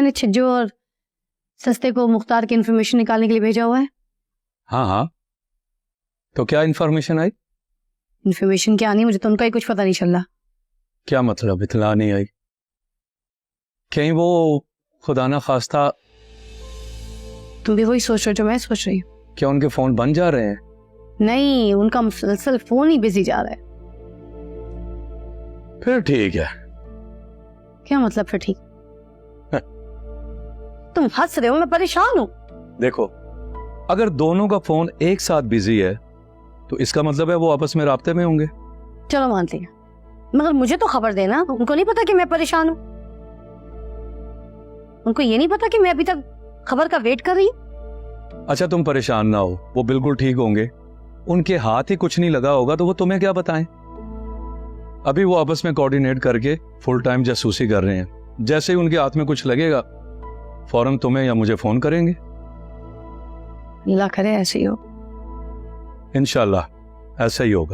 मैंने छिज्जो और सस्ते को मुख्तार की इन्फॉर्मेशन निकालने के लिए भेजा हुआ है। हाँ हाँ, तो क्या इन्फॉर्मेशन आई? इन्फॉर्मेशन क्या नहीं, मुझे तो उनका ही कुछ पता नहीं चल रहा। क्या मतलब इतला नहीं आई? कहीं वो खुदा ना खास्ता तुम भी वही सोच रहे हो जो मैं सोच रही हूँ? क्या उनके फोन बन जा रहे हैं? नहीं, उनका मुसलसल फोन ही बिजी जा रहा है। फिर ठीक है। क्या मतलब फिर ठीक? तुम हंस रहे हो, मैं परेशान हूँ। देखो, अगर दोनों का फोन एक साथ बिजी है तो इसका मतलब है वो आपस में राब्ते में होंगे। चलो मान लिया, मगर मुझे तो खबर देना। उनको नहीं पता कि मैं परेशान हूँ? उनको ये नहीं पता कि मैं अभी तक खबर का वेट कर रही हूँ? अच्छा तुम परेशान ना हो, वो बिल्कुल ठीक होंगे। उनके हाथ ही कुछ नहीं लगा होगा तो वो तुम्हें क्या बताएं। अभी वो आपस में कोऑर्डिनेट करके फुल टाइम जासूसी कर रहे हैं। जैसे ही उनके हाथ में कुछ लगेगा फौरन तुम्हें या मुझे फोन करेंगे। अल्लाह करे ऐसे ही हो। इंशाल्लाह ऐसा ही होगा।